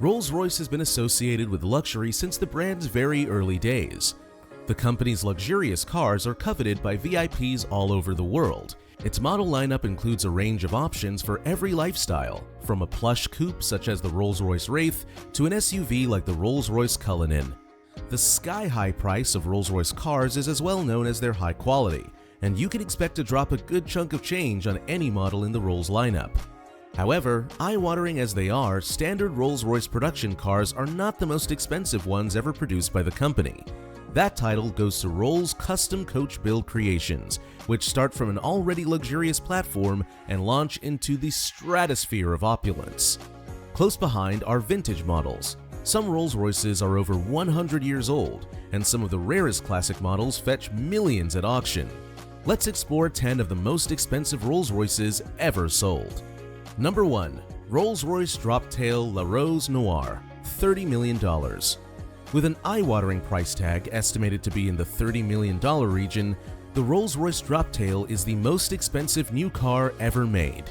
Rolls-Royce has been associated with luxury since the brand's very early days. The company's luxurious cars are coveted by VIPs all over the world. Its model lineup includes a range of options for every lifestyle, from a plush coupe such as the Rolls-Royce Wraith to an SUV like the Rolls-Royce Cullinan. The sky-high price of Rolls-Royce cars is as well known as their high quality, and you can expect to drop a good chunk of change on any model in the Rolls lineup. However, eye-watering as they are, standard Rolls-Royce production cars are not the most expensive ones ever produced by the company. That title goes to Rolls' custom Coachbuild creations, which start from an already luxurious platform and launch into the stratosphere of opulence. Close behind are vintage models. Some Rolls-Royces are over 100 years old, and some of the rarest classic models fetch millions at auction. Let's explore 10 of the most expensive Rolls-Royces ever sold. Number 1. Rolls-Royce Droptail La Rose Noir, $30 million. With an eye-watering price tag estimated to be in the $30 million region, the Rolls-Royce Droptail is the most expensive new car ever made.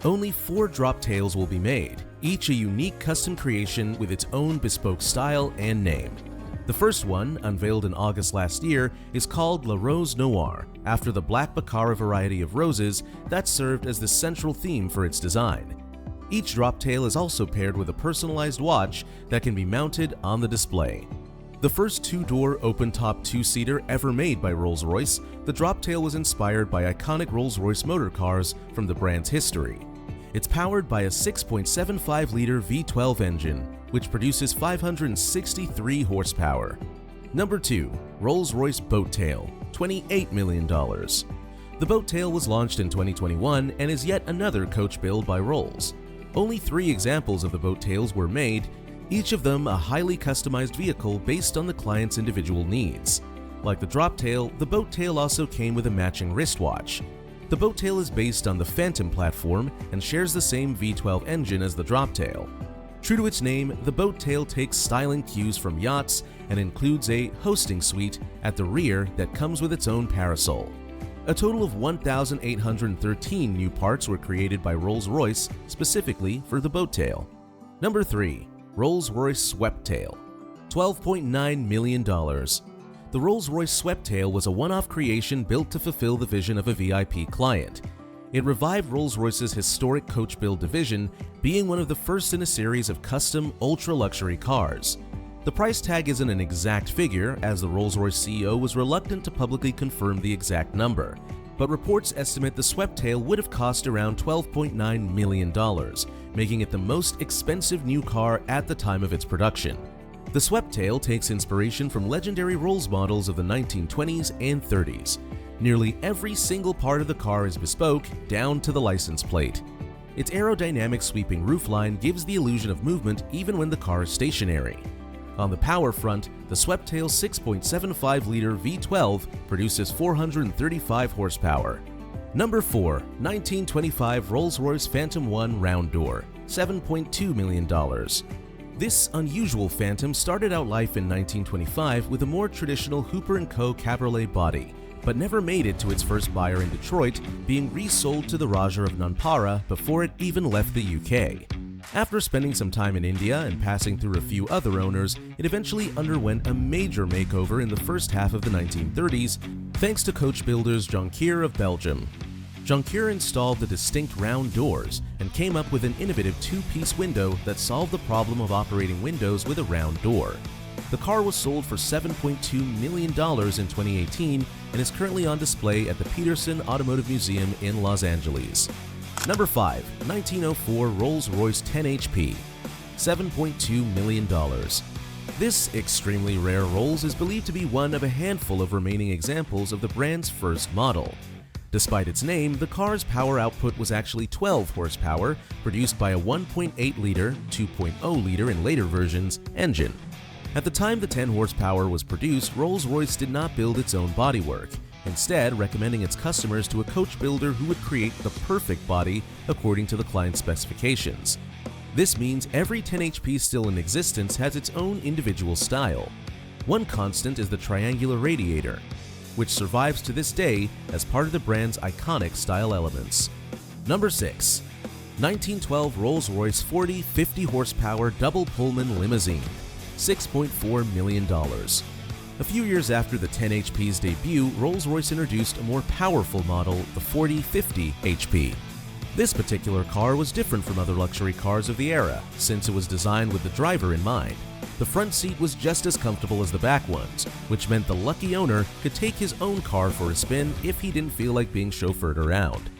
Only 4 Droptails will be made, each a unique custom creation with its own bespoke style and name. The first one, unveiled in August last year, is called La Rose Noir, after the black Baccarat variety of roses that served as the central theme for its design. Each Droptail is also paired with a personalized watch that can be mounted on the display. The first 2-door open-top 2-seater ever made by Rolls-Royce, the Droptail was inspired by iconic Rolls-Royce motor cars from the brand's history. It's powered by a 6.75-liter V12 engine, which produces 563 horsepower. Number 2. Rolls-Royce Boattail, $28 million. The Boattail was launched in 2021 and is yet another Coachbuild by Rolls. Only 3 examples of the Boattails were made, each of them a highly customized vehicle based on the client's individual needs. Like the Droptail, the Boattail also came with a matching wristwatch. The Boattail is based on the Phantom platform and shares the same V12 engine as the Droptail. True to its name, the Boattail takes styling cues from yachts and includes a hosting suite at the rear that comes with its own parasol. A total of 1,813 new parts were created by Rolls-Royce specifically for the Boattail. Number 3. Rolls-Royce Sweptail, $12.9 million. The Rolls-Royce Sweptail was a one-off creation built to fulfill the vision of a VIP client. It revived Rolls-Royce's historic Coachbuild division, being one of the first in a series of custom ultra-luxury cars. The price tag isn't an exact figure, as the Rolls-Royce CEO was reluctant to publicly confirm the exact number, but reports estimate the Sweptail would have cost around $12.9 million, making it the most expensive new car at the time of its production. The Sweptail takes inspiration from legendary Rolls models of the 1920s and 30s. Nearly every single part of the car is bespoke, down to the license plate. Its aerodynamic sweeping roofline gives the illusion of movement even when the car is stationary. On the power front, the Sweptail's 6.75-liter V12 produces 435 horsepower. Number 4. 1925 Rolls-Royce Phantom 1 Round Door, $7.2 million. This unusual Phantom started out life in 1925 with a more traditional Hooper & Co. cabriolet body, but never made it to its first buyer in Detroit, being resold to the Raja of Nanpara before it even left the UK. After spending some time in India and passing through a few other owners, it eventually underwent a major makeover in the first half of the 1930s, thanks to coach builders Jonker of Belgium. Jonker installed the distinct round doors and came up with an innovative 2-piece window that solved the problem of operating windows with a round door. The car was sold for $7.2 million in 2018 and is currently on display at the Peterson Automotive Museum in Los Angeles. Number 5. 1904 Rolls-Royce 10HP, $7.2 million. This extremely rare Rolls is believed to be one of a handful of remaining examples of the brand's first model. Despite its name, the car's power output was actually 12 horsepower, produced by a 1.8-liter, 2.0-liter in later versions, engine. At the time the 10 horsepower was produced, Rolls-Royce did not build its own bodywork, instead recommending its customers to a coach builder who would create the perfect body according to the client's specifications. This means every 10 HP still in existence has its own individual style. One constant is the triangular radiator, which survives to this day as part of the brand's iconic style elements. Number 6. 1912 Rolls-Royce 50 horsepower double Pullman limousine, $6.4 million. A few years after the 10 HP's debut, Rolls-Royce introduced a more powerful model, the 50 HP. This particular car was different from other luxury cars of the era, since it was designed with the driver in mind. The front seat was just as comfortable as the back ones, which meant the lucky owner could take his own car for a spin if he didn't feel like being chauffeured around.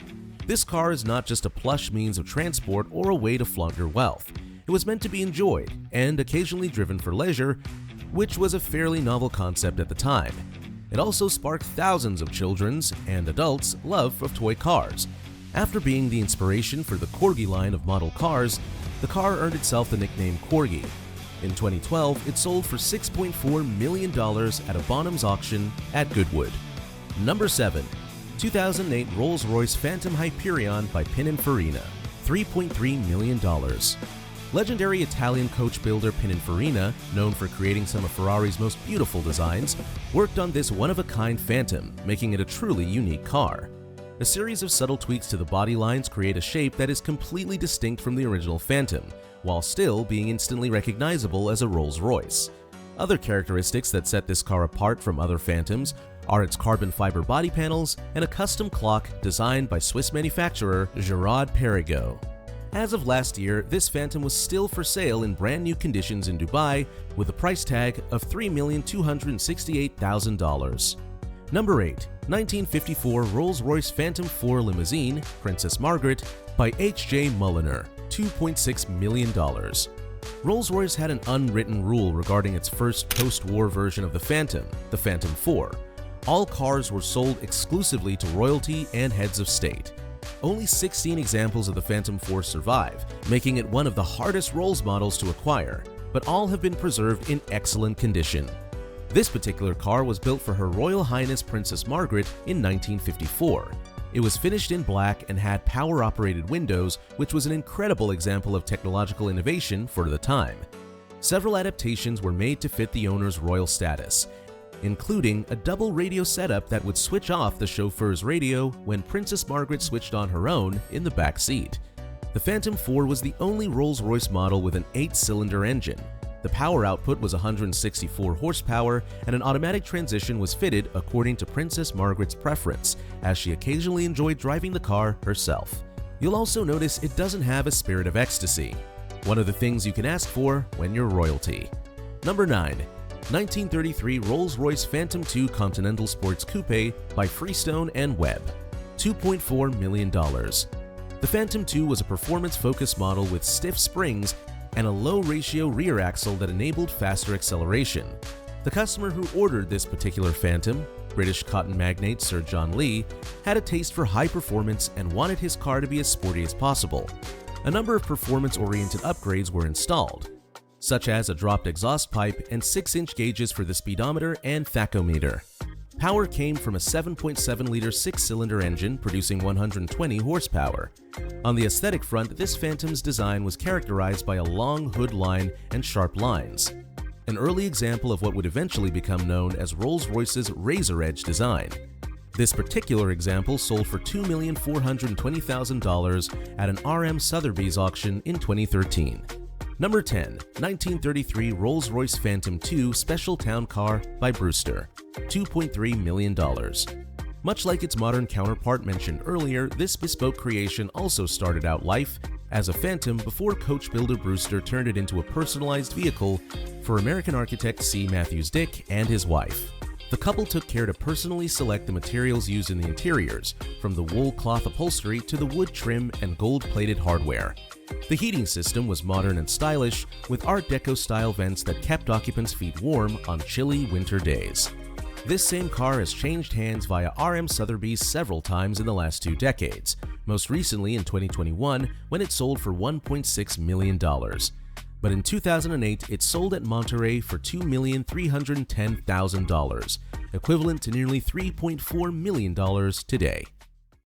This car is not just a plush means of transport or a way to flaunt your wealth. It was meant to be enjoyed and occasionally driven for leisure, which was a fairly novel concept at the time. It also sparked thousands of children's and adults' love of toy cars. After being the inspiration for the Corgi line of model cars, the car earned itself the nickname Corgi. In 2012, it sold for $6.4 million at a Bonhams auction at Goodwood. Number 7. 2008 Rolls-Royce Phantom Hyperion by Pininfarina, $3.3 million. Legendary Italian coach builder Pininfarina, known for creating some of Ferrari's most beautiful designs, worked on this one-of-a-kind Phantom, making it a truly unique car. A series of subtle tweaks to the body lines create a shape that is completely distinct from the original Phantom, while still being instantly recognizable as a Rolls-Royce. Other characteristics that set this car apart from other Phantoms are its carbon fiber body panels and a custom clock designed by Swiss manufacturer Girard-Perregaux. As of last year, this Phantom was still for sale in brand new conditions in Dubai with a price tag of $3,268,000. Number 8. 1954 Rolls-Royce Phantom 4 Limousine, Princess Margaret, by H.J. Mulliner, $2.6 million. Rolls-Royce had an unwritten rule regarding its first post-war version of the Phantom 4. All cars were sold exclusively to royalty and heads of state. Only 16 examples of the Phantom 4 survive, making it one of the hardest Rolls models to acquire, but all have been preserved in excellent condition. This particular car was built for Her Royal Highness Princess Margaret in 1954. It was finished in black and had power-operated windows, which was an incredible example of technological innovation for the time. Several adaptations were made to fit the owner's royal status, including a double radio setup that would switch off the chauffeur's radio when Princess Margaret switched on her own in the back seat. The Phantom 4 was the only Rolls-Royce model with an 8-cylinder engine. The power output was 164 horsepower, and an automatic transmission was fitted according to Princess Margaret's preference, as she occasionally enjoyed driving the car herself. You'll also notice it doesn't have a spirit of ecstasy, one of the things you can ask for when you're royalty. Number 9. 1933 Rolls-Royce Phantom 2 Continental Sports Coupe by Freestone and Webb, $2.4 million. The Phantom 2 was a performance-focused model with stiff springs and a low-ratio rear axle that enabled faster acceleration. The customer who ordered this particular Phantom, British cotton magnate Sir John Lee, had a taste for high performance and wanted his car to be as sporty as possible. A number of performance-oriented upgrades were installed, such as a dropped exhaust pipe and 6-inch gauges for the speedometer and tachometer. Power came from a 7.7-liter 6-cylinder engine producing 120 horsepower. On the aesthetic front, this Phantom's design was characterized by a long hood line and sharp lines, an early example of what would eventually become known as Rolls-Royce's razor edge design. This particular example sold for $2,420,000 at an RM Sotheby's auction in 2013. Number 10. 1933 Rolls-Royce Phantom 2 Special Town Car by Brewster, $2.3 million. Much like its modern counterpart mentioned earlier, this bespoke creation also started out life as a Phantom before coach builder Brewster turned it into a personalized vehicle for American architect C. Matthews Dick and his wife. The couple took care to personally select the materials used in the interiors, from the wool cloth upholstery to the wood trim and gold-plated hardware. The heating system was modern and stylish, with Art Deco-style vents that kept occupants' feet warm on chilly winter days. This same car has changed hands via RM Sotheby's several times in the last 2 decades, most recently in 2021 when it sold for $1.6 million. But in 2008, it sold at Monterey for $2,310,000, equivalent to nearly $3.4 million today.